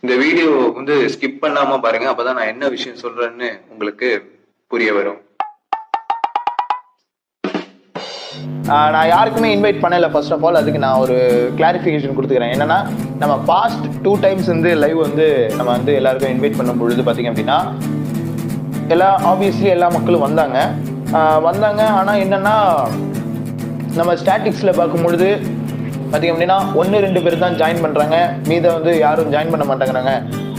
இந்த video skip பண்ணாம பாருங்க. அப்பதான் நான் என்ன விஷயம் சொல்றேன்னு உங்களுக்கு புரிய வரும். நான் யாருக்குமே இன்வைட் பண்ணல. ஃபர்ஸ்ட் ஆஃப் ஆல் அதுக்கு நான் ஒரு கிளாரிஃபிகேஷன் கொடுத்துக்கிறேன். என்னன்னா, நம்ம பாஸ்ட் 2 டைம்ஸ் லைவ் நம்ம எல்லாருக்கும் இன்வைட் பண்ணும் பொழுது பார்த்தீங்க அப்படின்னா, ஆப்வியஸ்லி எல்லா மக்களும் வந்தாங்க. ஆனால் என்னன்னா, நம்ம ஸ்டாட்டிக்ஸில் பார்க்கும் பொழுது பார்த்தீங்க அப்படின்னா 1-2 பேர் தான் ஜாயின் பண்ணுறாங்க, மீதை யாரும் ஜாயின் பண்ண மாட்டேங்கிறாங்க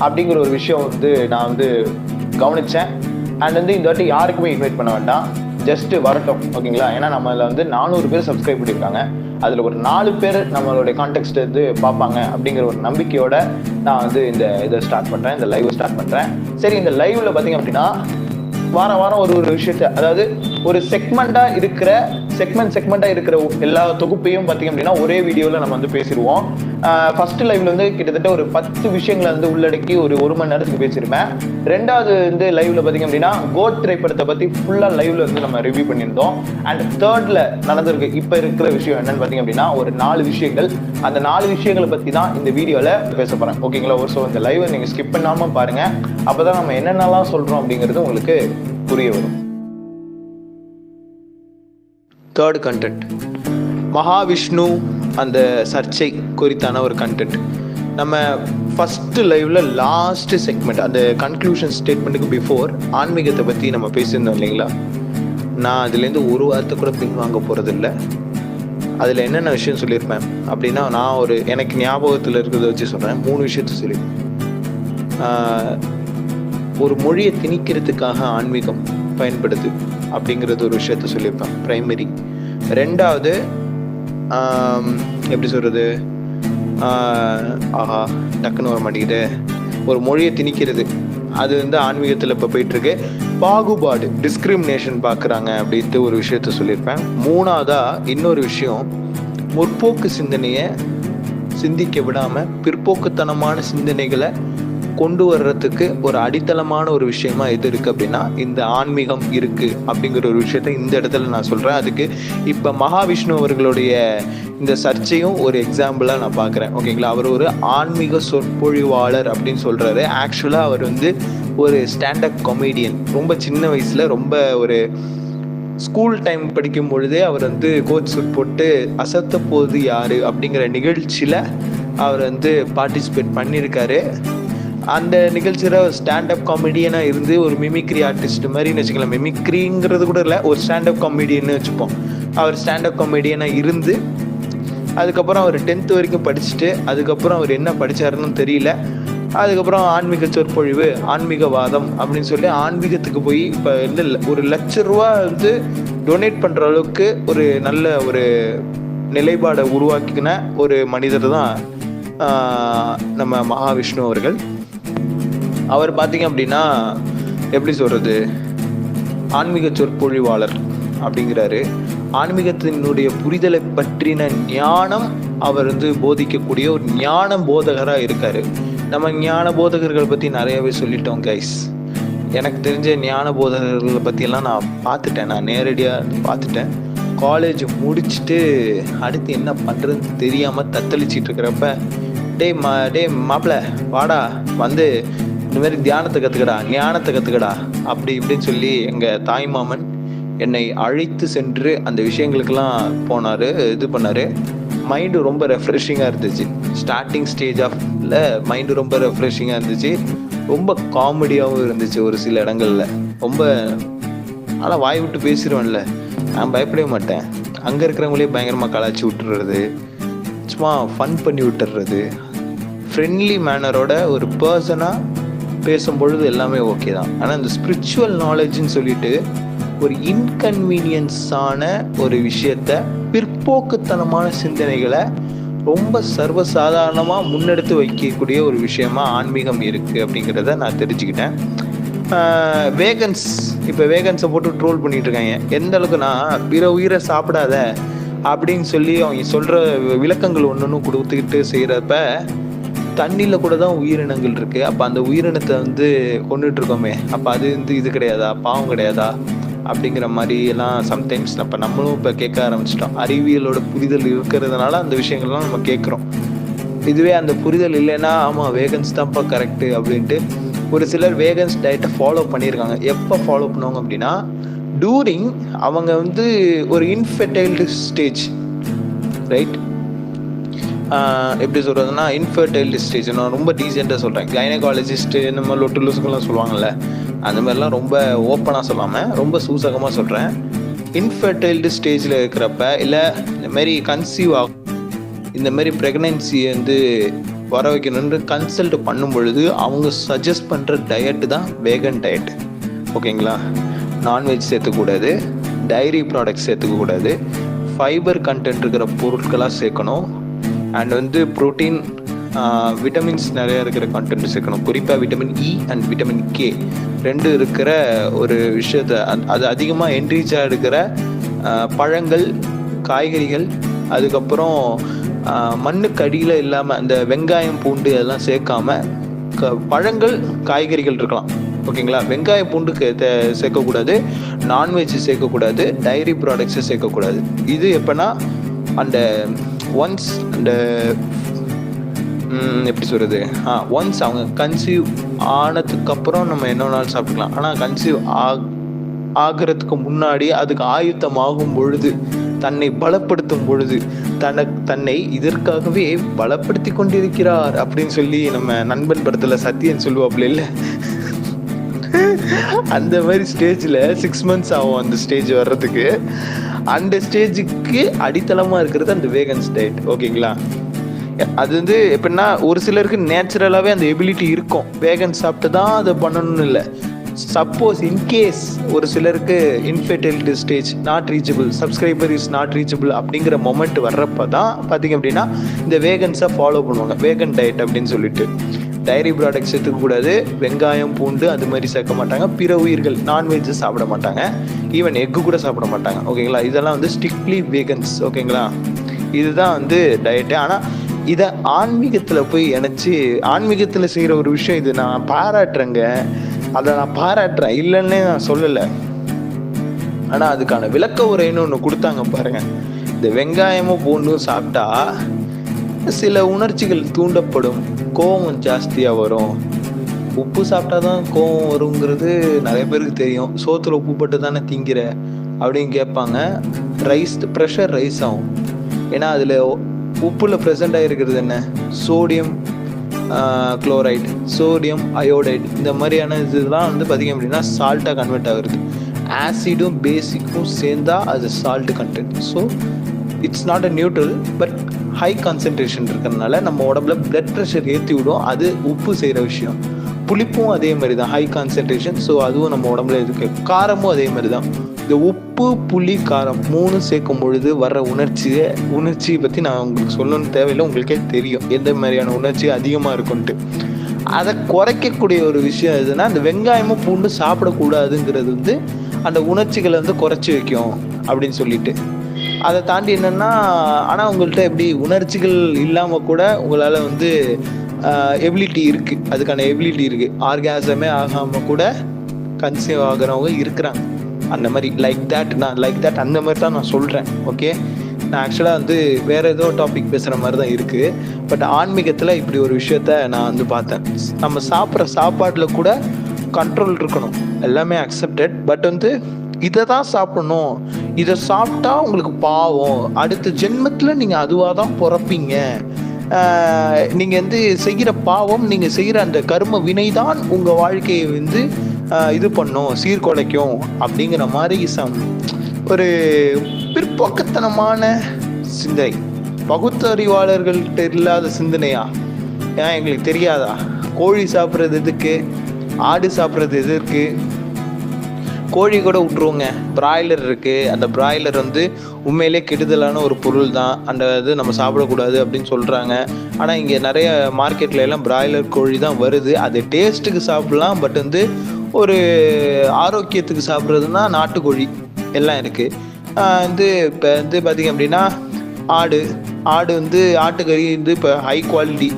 அப்படிங்கிற ஒரு விஷயம் நான் கவனித்தேன். அண்ட் இந்த வாட்டி யாருக்குமே இன்வைட் பண்ண வேண்டாம், ஜஸ்ட் வரட்டும், ஓகேங்களா? ஏன்னா நம்மள 400 பேர் சப்ஸ்கிரைப் பண்ணியிருக்காங்க. அதில் ஒரு 4 பேர் நம்மளுடைய கான்டெக்ட் பார்ப்பாங்க அப்படிங்கிற ஒரு நம்பிக்கையோட நான் இதை ஸ்டார்ட் பண்ணுறேன், இந்த லைவை ஸ்டார்ட் பண்ணுறேன். சரி, இந்த லைவில் பார்த்தீங்க அப்படின்னா வாரம் ஒரு விஷயத்த, அதாவது ஒரு செக்மெண்ட்டாக இருக்கிற எல்லா தொகுப்பையும் பார்த்தீங்க அப்படின்னா ஒரே வீடியோவில் நம்ம பேசிடுவோம். ஃபர்ஸ்ட் லைவ்ல கிட்டத்தட்ட ஒரு 10 விஷயங்களை உள்ளடக்கி ஒரு மணி நேரத்துக்கு பேசியிருப்பேன். ரெண்டாவது லைவ்ல பார்த்தீங்க அப்படின்னா கோட் திரைப்படத்தை பற்றி ஃபுல்லாக லைவ்ல நம்ம ரிவ்யூ பண்ணியிருந்தோம். அண்ட் தேர்ட்ல நடந்திருக்கு இப்போ இருக்கிற விஷயம் என்னன்னு பார்த்தீங்க அப்படின்னா ஒரு 4 விஷயங்கள். அந்த 4 விஷயங்களை பற்றி தான் இந்த வீடியோவில் பேச போகிறேன், ஓகேங்களா? ஸோ இந்த லைவை நீங்கள் ஸ்கிப் பண்ணாமல் பாருங்க. அப்போதான் நம்ம என்னென்னலாம் சொல்கிறோம் அப்படிங்கிறது உங்களுக்கு புரிய வரும். தேர்ட் கண்டென்ட், மகாவிஷ்ணு அந்த சர்ச்சை குறித்தான ஒரு கண்டென்ட். நம்ம ஃபர்ஸ்ட் லைவ்ல லாஸ்ட் செக்மெண்ட், அந்த கன்க்ளூஷன் ஸ்டேட்மெண்ட்டுக்கு பிஃபோர் ஆன்மீகத்தை பற்றி நம்ம பேசியிருந்தோம் இல்லைங்களா? நான் அதுலேருந்து ஒரு வார்த்தை கூட பின்வாங்க போகிறது இல்லை. அதில் என்னென்ன விஷயம் சொல்லியிருப்பேன் அப்படின்னா, நான் எனக்கு ஞாபகத்தில் இருக்கிறத வச்சு சொல்கிறேன். 3 விஷயத்த சொல்லியிருப்பேன். ஒரு மொழியை திணிக்கிறதுக்காக ஆன்மீகம் பயன்படுது அப்படிங்கிறது ஒரு விஷயத்த சொல்லியிருப்பேன், பிரைமரி. ரெண்டாவது, எப்படி சொல்கிறது, டக்குன்னு வர மாட்டேங்குது, ஒரு மொழியை திணிக்கிறது, அது ஆன்மீகத்தில் இப்போ போயிட்டுருக்கு. பாகுபாடு, டிஸ்கிரிமினேஷன் பார்க்குறாங்க அப்படின்ட்டு ஒரு விஷயத்த சொல்லியிருப்பேன். மூணாவதாக இன்னொரு விஷயம், முற்போக்கு சிந்தனையை சிந்திக்க விடாமல் பிற்போக்குத்தனமான சிந்தனைகளை கொண்டு வர்றதுக்கு ஒரு அடித்தளமான ஒரு விஷயமா எது இருக்குது அப்படின்னா இந்த ஆன்மீகம் இருக்குது அப்படிங்கிற ஒரு விஷயத்த இந்த இடத்துல நான் சொல்கிறேன். அதுக்கு இப்போ மகாவிஷ்ணு அவர்களுடைய இந்த சர்ச்சையும் ஒரு எக்ஸாம்பிளாக நான் பார்க்குறேன், ஓகேங்களா? அவர் ஒரு ஆன்மீக சொற்பொழிவாளர் அப்படின்னு சொல்கிறாரு. ஆக்சுவலாக அவர் ஒரு ஸ்டாண்டப் காமெடியன். ரொம்ப சின்ன வயசில், ரொம்ப ஒரு ஸ்கூல் டைம் படிக்கும் பொழுதே அவர் கோட் சூட் போட்டு அசத்த போது யாரு அப்படிங்கிற நிகழ்ச்சியில் அவர் பார்ட்டிசிபேட் பண்ணியிருக்காரு. அந்த நிகழ்ச்சியில் ஸ்டாண்டப் காமெடியனாக இருந்து ஒரு மிமிக்ரி ஆர்டிஸ்ட் மாதிரின்னு வச்சுக்கலாம். மிமிக்ரிங்கிறது கூட இல்லை, ஒரு ஸ்டாண்டப் காமெடியன்னு வச்சுப்போம். அவர் ஸ்டாண்டப் காமெடியனாக இருந்து அதுக்கப்புறம் அவர் 10th வரைக்கும் படிச்சுட்டு அதுக்கப்புறம் அவர் என்ன படித்தாருன்னு தெரியல. அதுக்கப்புறம் ஆன்மீக சொற்பொழிவு, ஆன்மீகவாதம் அப்படின்னு சொல்லி ஆன்மீகத்துக்கு போய் இப்போ ஒரு ₹1,00,000 டொனேட் பண்ணுற அளவுக்கு ஒரு நல்ல ஒரு நிலைப்பாடை உருவாக்கின ஒரு மனிதர் தான் நம்ம மகாவிஷ்ணு அவர்கள். அவர் பார்த்தீங்க அப்படின்னா எப்படி சொல்கிறது, ஆன்மீக சொற்பொழிவாளர் அப்படிங்கிறாரு. ஆன்மீகத்தினுடைய புரிதலை பற்றின ஞானம் அவர் போதிக்கக்கூடிய ஒரு ஞான போதகராக இருக்கார். நம்ம ஞான போதகர்கள் பற்றி நிறையவே சொல்லிட்டோம் கைஸ். எனக்கு தெரிஞ்ச ஞான போதகர்களை பற்றியெல்லாம் நான் பார்த்துட்டேன், நான் நேரடியாக பார்த்துட்டேன். காலேஜ் முடிச்சுட்டு அடுத்து என்ன பண்ணுறதுன்னு தெரியாமல் தத்தளிச்சிட்டு இருக்கிறப்ப, டே மாப்பிள்ள வாடா, இந்த மாதிரி தியானத்தை கற்றுக்கடா, ஞானத்தை கற்றுக்கடா அப்படி இப்படின்னு சொல்லி எங்கள் தாய்மாமன் என்னை அழைத்து சென்று அந்த விஷயங்களுக்கெல்லாம் போனார், இது பண்ணார். மைண்டு ரொம்ப ரெஃப்ரெஷிங்காக இருந்துச்சு. ஸ்டார்டிங் ஸ்டேஜ் ஆஃப்ல மைண்டு ரொம்ப ரெஃப்ரெஷிங்காக இருந்துச்சு, ரொம்ப காமெடியாகவும் இருந்துச்சு. ஒரு சில இடங்களில் ரொம்ப, ஆனால் வாய் விட்டு பேசிடுவேன்ல, நான் பயப்படவே மாட்டேன். அங்கே இருக்கிறவங்களே பயங்கரமாக கலாச்சி விட்டுறது, சும்மா ஃபன் பண்ணி விட்டுறது, ஃப்ரெண்ட்லி மேனரோட ஒரு பர்சனாக பேசும்பொழுது எல்லாமே ஓகே தான். ஆனால் இந்த ஸ்பிரிச்சுவல் நாலேஜ்னு சொல்லிட்டு ஒரு இன்கன்வீனியன்ஸான ஒரு விஷயத்த, பிற்போக்குத்தனமான சிந்தனைகளை ரொம்ப சர்வசாதாரணமாக முன்னெடுத்து வைக்கக்கூடிய ஒரு விஷயமா ஆன்மீகம் இருக்குது அப்படிங்கிறத நான் தெரிஞ்சுக்கிட்டேன். வேகன்ஸை போட்டு ட்ரோல் பண்ணிட்டு இருக்காங்க. எந்த அளவுக்குன்னா, பிற உயிரை சாப்பிடாத அப்படின்னு சொல்லி அவங்க சொல்கிற விளக்கங்கள் ஒன்று கொடுத்துக்கிட்டு செய்கிறப்ப, தண்ணியில் கூட தான் உயிரினங்கள் இருக்குது. அப்போ அந்த உயிரினத்தை கொண்டுட்டு இருக்கோமே, அப்போ அது இது கிடையாதா, பாவம் கிடையாதா அப்படிங்கிற மாதிரி எல்லாம் சம்டைம்ஸ் நம்மளும் இப்போ கேட்க ஆரம்பிச்சிட்டோம். அறிவியலோட புரிதல் இருக்கிறதுனால அந்த விஷயங்கள்லாம் நம்ம கேட்குறோம். இதுவே அந்த புரிதல் இல்லைன்னா ஆமாம் வேகன்ஸ் தான்ப்பா கரெக்டு அப்படின்ட்டு ஒரு சிலர் வேகன்ஸ் டயட்டை ஃபாலோ பண்ணியிருக்காங்க. எப்போ ஃபாலோ பண்ணுவாங்க அப்படின்னா டூரிங் அவங்க வந்து ஒரு இன்ஃபெர்டைல்டு ஸ்டேஜ், ரைட்? எப்படி சொல்கிறதுனா இன்ஃபர்டைல்டு ஸ்டேஜ், நான் ரொம்ப டீசெண்டாக சொல்கிறேன். கைனகாலஜிஸ்ட்டு இந்த மாதிரி லொட்டு லூசுக்கெல்லாம் சொல்லுவாங்கள்ல, அந்த மாதிரிலாம் ரொம்ப ஓப்பனாக சொல்லாமல் ரொம்ப சூசகமாக சொல்கிறேன். இன்ஃபர்டைல்டு ஸ்டேஜில் இருக்கிறப்ப இல்லை இந்தமாரி கன்சீவ் ஆகும், இந்தமாரி ப்ரெக்னென்சி வந்து வர வைக்கணுன்னு கன்சல்ட் பண்ணும் பொழுது அவங்க சஜஸ்ட் பண்ணுற டயட்டு தான் வேகன் டயட். ஓகேங்களா? நான்வெஜ் சேர்த்துக்கூடாது, டைரி ப்ராடக்ட்ஸ் சேர்த்துக்கக்கூடாது, ஃபைபர் கண்டென்ட் இருக்கிற பொருட்களாக சேர்க்கணும், அண்ட் வந்து ப்ரோட்டீன் விட்டமின்ஸ் நிறையா இருக்கிற கண்டென்ட் சேர்க்கணும். குறிப்பாக vitamin E and vitamin K 2 இருக்கிற ஒரு விஷயத்த, அது அதிகமாக என்ரிச்சாக இருக்கிற பழங்கள், காய்கறிகள், அதுக்கப்புறம் மண்ணுக்கு அடியில் இல்லாமல் அந்த வெங்காயம், பூண்டு அதெல்லாம் சேர்க்காம பழங்கள், காய்கறிகள் இருக்கலாம். ஓகேங்களா? வெங்காயம், பூண்டு சேர்க்கக்கூடாது, நான்வெஜ் சேர்க்கக்கூடாது, டைரி ப்ராடக்ட்ஸை சேர்க்கக்கூடாது. இது எப்போனா அந்த ஒன்ஸ் அந்த எப்படி சொல்கிறது, ஒன்ஸ் அவங்க கன்சீவ் ஆனதுக்கப்புறம் நம்ம என்ன வேணாலும் சாப்பிட்டுக்கலாம். ஆனால் கன்சீவ் ஆகிறதுக்கு முன்னாடி அதுக்கு ஆயுத்தமாகும் பொழுது, தன்னை பலப்படுத்தும் பொழுது, தன்னை இதற்காகவே பலப்படுத்தி கொண்டிருக்கிறார் அப்படின்னு சொல்லி நம்ம நண்பன் படத்தில் சத்தியன் சொல்லுவாப்புல இல்லை, அந்த மாதிரி ஸ்டேஜில் 6 months ஆகும் அந்த ஸ்டேஜ் வர்றதுக்கு. அந்த ஸ்டேஜுக்கு அடித்தளமாக இருக்கிறது அந்த வேகன்ஸ் டயட். ஓகேங்களா? அது வந்து எப்படின்னா ஒரு சிலருக்கு நேச்சுரலாகவே அந்த எபிலிட்டி இருக்கும், வேகன் சாப்பிட்டு தான் அதை பண்ணணும்னு இல்லை. சப்போஸ் இன்கேஸ் ஒரு சிலருக்கு infertility stage not reachable, subscriber is not reachable அப்படிங்கிற மொமெண்ட் வர்றப்ப தான் பார்த்திங்க அப்படின்னா இந்த வேகன்ஸை ஃபாலோ பண்ணுவாங்க, வேகன் டயட் அப்படின்னு சொல்லிட்டு. டைரி ப்ராடக்ட்ஸ் சேர்த்துக்கூடாது, வெங்காயம், பூண்டு அது மாதிரி சேர்க்க மாட்டாங்க, பிற உயிர்கள் நான்வெஜ் சாப்பிட மாட்டாங்க, ஈவன் எக்கு கூட சாப்பிட மாட்டாங்க. ஓகேங்களா? இதெல்லாம் வந்து ஸ்ட்ரிக்ட்லி வேகன்ஸ். ஓகேங்களா? இதுதான் வந்து டயட்டு. ஆனால் இதை ஆன்மீகத்தில் போய் இணைச்சி ஆன்மீகத்தில் செய்கிற ஒரு விஷயம் இது. நான் பாராட்டுறேங்க, அதை நான் பாராட்டுறேன், இல்லைன்னே நான் சொல்லலை. ஆனால் அதுக்கான விளக்க உரைன்னு ஒன்று கொடுத்தாங்க பாருங்கள். இந்த வெங்காயமும் பூண்டும் சாப்பிட்டா சில உணர்ச்சிகள் தூண்டப்படும், கோவம் ஜாஸ்தியாக வரும். உப்பு சாப்பிட்டா தான் கோவம் வருங்கிறது நிறைய பேருக்கு தெரியும். சோத்துல உப்பு பட்டு தானே திங்கிற அப்படின்னு கேட்பாங்க. ப்ரெஷர் ரைஸ் ஆகும். ஏன்னா அதில் உப்பில் ப்ரெசண்ட் ஆகிருக்கிறது என்ன, சோடியம் குளோரைடு, சோடியம் அயோடைடு, இந்த மாதிரியான இதெல்லாம் வந்து பார்த்திங்க அப்படின்னா சால்ட்டாக கன்வெர்ட் ஆகுறது. ஆசிடும் பேசிக்கும் சேர்ந்தா அது salt content. So it's not a neutral, but high concentration இருக்கிறதுனால நம்ம உடம்புல பிளட் ப்ரெஷர் ஏற்றி விடும். அது உப்பு செய்கிற விஷயம். புளிப்பும் அதே மாதிரி தான், ஹை கான்சன்ட்ரேஷன். ஸோ அதுவும் நம்ம உடம்புல இருக்குது. காரமும் அதே மாதிரி தான். இந்த உப்பு, புளி, காரம் 3 சேர்க்கும் பொழுது வர்ற உணர்ச்சியை பற்றி நான் உங்களுக்கு சொல்லணும்னு தேவையில்லை, உங்களுக்கே தெரியும் எந்த மாதிரியான உணர்ச்சி அதிகமாக இருக்குன்ட்டு. அதை குறைக்கக்கூடிய ஒரு விஷயம் எதுனா, இந்த வெங்காயமும் பூண்டு சாப்பிடக்கூடாதுங்கிறது வந்து அந்த உணர்ச்சிகளை வந்து குறைச்சி வைக்கும் அப்படின்னு சொல்லிட்டு. அதை தாண்டி என்னென்னா, ஆனால் உங்கள்கிட்ட எப்படி உணர்ச்சிகள் இல்லாமல் கூட உங்களால் வந்து எபிலிட்டி இருக்குது, அதுக்கான எபிலிட்டி இருக்குது. ஆர்காசமே ஆகாமல் கூட கன்சீவ் ஆகிறவங்க இருக்கிறாங்க. அந்த மாதிரி லைக் தட் அந்த மாதிரி தான் நான் சொல்கிறேன். ஓகே? நான் ஆக்சுவலாக வந்து வேறு ஏதோ டாபிக் பேசுகிற மாதிரி தான் இருக்குது. பட் ஆன்மீகத்தில் இப்படி ஒரு விஷயத்த நான் வந்து பார்த்தேன். நம்ம சாப்பிட்ற சாப்பாட்டில் கூட கண்ட்ரோல் இருக்கணும், எல்லாமே அக்செப்டட். பட் வந்து இதை தான் சாப்பிடணும், இதை சாப்பிட்டா உங்களுக்கு பாவம், அடுத்த ஜென்மத்தில் நீங்கள் அதுவாக தான் பிறப்பீங்க, நீங்கள் வந்து செய்கிற பாவம், நீங்கள் செய்கிற அந்த கர்ம வினை தான் உங்கள் வாழ்க்கையை வந்து இது பண்ணும், சீர்குலைக்கும் அப்படிங்கிற மாதிரி ஒரு பிற்போக்குத்தனமான சிந்தனை, பகுத்தறிவாளர்கள்ட்ட இல்லாத சிந்தனையா? ஏன் எங்களுக்கு தெரியாதா? கோழி சாப்பிட்றது எதுக்கு, ஆடு சாப்பிட்றது எதுக்கு? கோழி கூட விட்டுருவோங்க, பிராய்லர் இருக்குது. அந்த பிராய்லர் வந்து உண்மையிலே கெடுதலான ஒரு பொருள் தான். அந்த இது நம்ம சாப்பிடக்கூடாது அப்படின்னு சொல்கிறாங்க. ஆனால் இங்கே நிறைய மார்க்கெட்டில் எல்லாம் பிராய்லர் கோழி தான் வருது. அது டேஸ்ட்டுக்கு சாப்பிட்லாம், பட் வந்து ஒரு ஆரோக்கியத்துக்கு சாப்பிட்றதுனா நாட்டுக்கோழி எல்லாம் இருக்குது. வந்து இப்போ வந்து பார்த்திங்க அப்படின்னா ஆடு வந்து ஆட்டுக்கறி வந்து இப்போ ஹை குவாலிட்டி,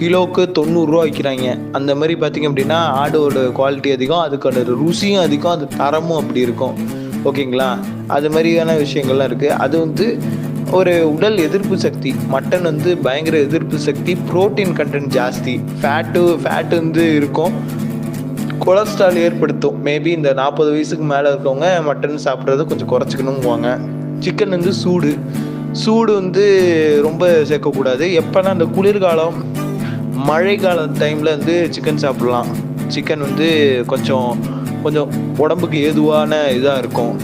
கிலோவுக்கு 90 ரூபா விற்கிறாங்க. அந்த மாதிரி பார்த்திங்க அப்படின்னா ஆடோட குவாலிட்டி அதிகம், அதுக்கான ருசியும் அதிகம், அது தரமும் அப்படி இருக்கும். ஓகேங்களா? அது மாதிரியான விஷயங்கள்லாம் இருக்குது. அது வந்து ஒரு உடல் எதிர்ப்பு சக்தி. மட்டன் வந்து பயங்கர எதிர்ப்பு சக்தி, புரோட்டீன் கண்டென்ட் ஜாஸ்தி, ஃபேட்டு வந்து இருக்கும், கொலஸ்ட்ரால் ஏற்படுத்தும். மேபி இந்த 40 வயசுக்கு மேலே இருக்கவங்க மட்டன் சாப்பிட்றது கொஞ்சம் குறைச்சிக்கணுங்குவாங்க. சிக்கன் வந்து சூடு வந்து ரொம்ப சேர்க்கக்கூடாது. எப்போனா இந்த குளிர்காலம் மழை கால டைமில் வந்து சிக்கன் சாப்பிட்லாம். சிக்கன் வந்து கொஞ்சம் உடம்புக்கு ஏதுவான இதாக இருக்கும்.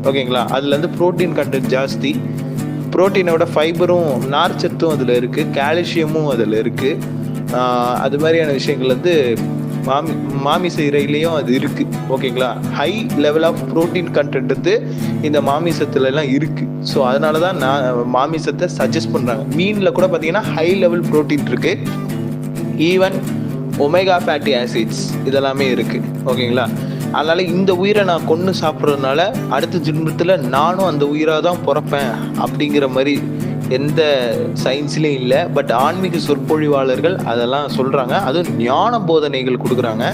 ஓகேங்களா? அதில் வந்து புரோட்டீன் கண்டென்ட் ஜாஸ்தி. புரோட்டீனை விட ஃபைபரும் நார்ச்சத்தும் அதில் இருக்குது, கால்சியமும் அதில் இருக்குது. அது மாதிரியான விஷயங்கள் வந்து மாமிச இறையிலையும் அது இருக்குது. ஓகேங்களா? High level of protein content வந்து இந்த மாமிசத்துலலாம் இருக்குது. ஸோ அதனால தான் நான் மாமிசத்தை சஜஸ்ட் பண்ணுறாங்க. மீனில் கூட பார்த்தீங்கன்னா ஹை லெவல் புரோட்டீன் இருக்குது, ஈவன் ஒமேகா ஃபேட்டி ஆசிட்ஸ் இதெல்லாமே இருக்குது. ஓகேங்களா? அதனால் இந்த உயிரை நான் கொன்று சாப்பிட்றதுனால அடுத்த ஜென்மத்தில் நானும் அந்த உயிராக தான் பிறப்பேன் அப்படிங்கிற மாதிரி எந்த சயின்ஸ்லேயும் இல்லை. பட் ஆன்மீக சொற்பொழிவாளர்கள் அதெல்லாம் சொல்கிறாங்க. அதுவும் ஞான போதனைகள் கொடுக்குறாங்க.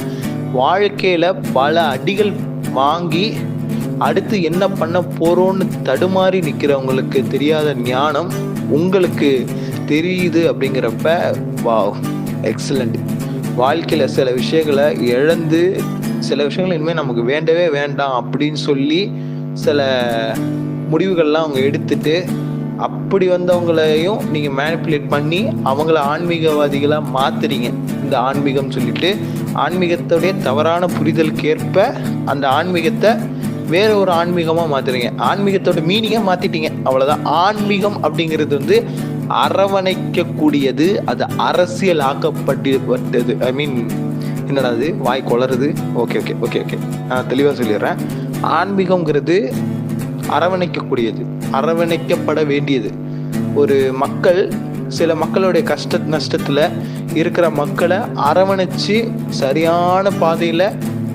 வாழ்க்கையில் பல அடிகள் வாங்கி அடுத்து என்ன பண்ண போகிறோன்னு தடுமாறி நிற்கிறவங்களுக்கு தெரியாத ஞானம் உங்களுக்கு தெரியுது அப்படிங்கிறப்ப வாவ், எக்ஸலண்ட். வாழ்க்கையில் சில விஷயங்களை இழந்து சில விஷயங்கள் இனிமேல் நமக்கு வேண்டவே வேண்டாம் அப்படின்னு சொல்லி சில முடிவுகள்லாம் அவங்க எடுத்துட்டு அப்படி வந்தவங்களையும் நீங்கள் மேனிப்புலேட் பண்ணி அவங்கள ஆன்மீகவாதிகளாக மாற்றுறீங்க. இந்த ஆன்மீகம் சொல்லிட்டு ஆன்மீகத்தோடைய தவறான புரிதலுக்கேற்ப அந்த ஆன்மீகத்தை வேற ஒரு ஆன்மீகமாக மாற்றுறீங்க. ஆன்மீகத்தோட மீனிங்கை மாற்றிட்டீங்க, அவ்வளோதான். ஆன்மீகம் அப்படிங்கிறது வந்து அரவணைக்கக்கூடியது, அது அரசியல் ஆக்கப்பட்டது. ஐ மீன் என்னடா அது வாய் கொளருது. ஓகே நான் தெளிவாக சொல்லிடுறேன். ஆன்மீகங்கிறது அரவணைக்கக்கூடியது, அரவணைக்கப்பட வேண்டியது. ஒரு சில மக்களுடைய கஷ்ட நஷ்டத்தில் இருக்கிற மக்களை அரவணைச்சு சரியான பாதையில்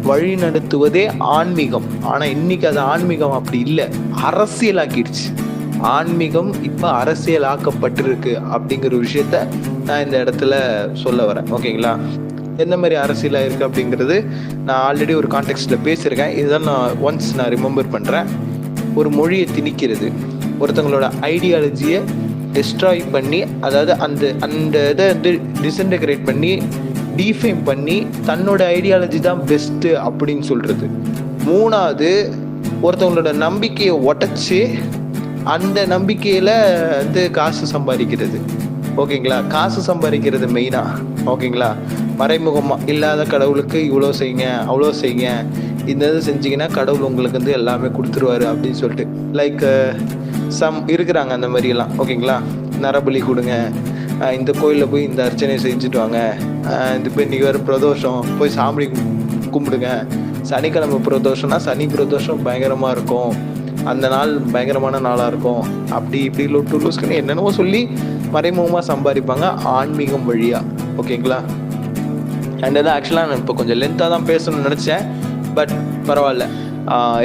வழி நடத்துவதே ஆன்மீகம். ஆனால் இன்னைக்கு அது ஆன்மீகம் அப்படி இல்லை, அரசியலாக்கிடுச்சு. ஆன்மீகம் இப்போ அரசியலாக்கப்பட்டிருக்கு அப்படிங்கிற விஷயத்த நான் இந்த இடத்துல சொல்ல வரேன். ஓகேங்களா? எந்த மாதிரி அரசியலாக இருக்குது அப்படிங்கிறது நான் ஆல்ரெடி ஒரு கான்டெக்ஸ்டில் பேசியிருக்கேன். இதுதான் நான் ரிமெம்பர் பண்ணுறேன். ஒரு மொழியை திணிக்கிறது, ஒருத்தங்களோட ஐடியாலஜியை டிஸ்ட்ராய் பண்ணி, அதாவது அந்த இதை வந்து டிஸ்இன்டகிரேட் பண்ணி டீஃபேம் பண்ணி தன்னோட ஐடியாலஜி தான் பெஸ்ட்டு அப்படின்னு சொல்கிறது. 3வது, ஒருத்தவங்களோட நம்பிக்கையை உடச்சி அந்த நம்பிக்கையில் வந்து காசு சம்பாதிக்கிறது. ஓகேங்களா? காசு சம்பாதிக்கிறது மெயினாக. ஓகேங்களா? மறைமுகமாக இல்லாத கடவுளுக்கு இவ்வளோ செய்யுங்க, அவ்வளோ செய்யுங்க, இந்த இது செஞ்சிங்கன்னா கடவுள் உங்களுக்கு வந்து எல்லாமே கொடுத்துருவாரு அப்படின்னு சொல்லிட்டு லைக் இருக்கிறாங்க அந்த மாதிரியெல்லாம். ஓகேங்களா? நரபலி கொடுங்க, இந்த கோயிலில் போய் இந்த அர்ச்சனை செஞ்சுட்டு வாங்க, இந்த போய் இன்றைக்கி வேறு பிரதோஷம் போய் சாமி கும்பிடுங்க, சனிக்கிழமை பிரதோஷம்னா சனி பிரதோஷம் பயங்கரமாக இருக்கும், அந்த நாள் பயங்கரமான நாளாக இருக்கும், அப்படி இப்படி லூஸ்க்குன்னு என்னென்னவோ சொல்லி மறைமுகமாக சம்பாதிப்பாங்க ஆன்மீகம் வழியாக. ஓகேங்களா? அண்ட் இதை ஆக்சுவலாக நான் இப்போ கொஞ்சம் லென்த்தாக தான் பேசணும்னு நினச்சேன், பட் பரவாயில்ல.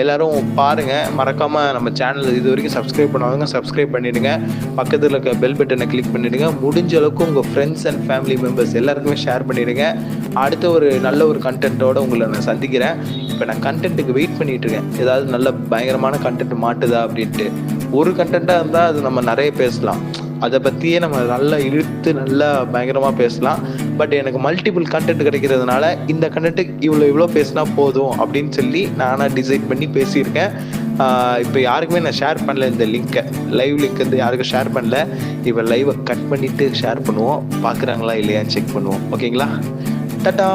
எல்லோரும் பாருங்கள், மறக்காமல் நம்ம சேனல் இது வரைக்கும் சப்ஸ்கிரைப் பண்ணுவாங்க, சப்ஸ்கிரைப் பண்ணிவிடுங்க, பக்கத்தில் இருக்க பெல் பட்டனை கிளிக் பண்ணிவிடுங்க, முடிஞ்ச அளவுக்கு உங்கள் ஃப்ரெண்ட்ஸ் அண்ட் ஃபேமிலி மெம்பர்ஸ் எல்லாருக்குமே ஷேர் பண்ணிவிடுங்க. அடுத்த ஒரு நல்ல ஒரு கண்டென்ட்டோடு உங்களை நான் சந்திக்கிறேன். இப்போ நான் கண்டென்ட்டுக்கு வெயிட் பண்ணிகிட்ருக்கேன், ஏதாவது நல்ல பயங்கரமான கண்டென்ட் மாட்டுதா அப்படின்ட்டு. ஒரு கண்டென்ட்டாக இருந்தால் அது நம்ம நிறைய பேசலாம், அதை பற்றியே நம்ம நல்லா இழுத்து நல்லா பயங்கரமாக பேசலாம். பட் எனக்கு மல்டிபிள் கண்டென்ட் கிடைக்கிறதுனால இந்த கண்டென்ட்டுக்கு இவ்வளோ பேசினா போதும் அப்படின்னு சொல்லி நானாக டிசைட் பண்ணி பேசியிருக்கேன். இப்போ யாருக்குமே நான் ஷேர் பண்ணல, இந்த லிங்க்கை, லைவ் லிங்க் வந்து யாருக்கும் ஷேர் பண்ணல. இப்போ லைவை கட் பண்ணிவிட்டு ஷேர் பண்ணுவோம், பார்க்குறாங்களா இல்லையான்னு செக் பண்ணுவோம். ஓகேங்களா? டாடா.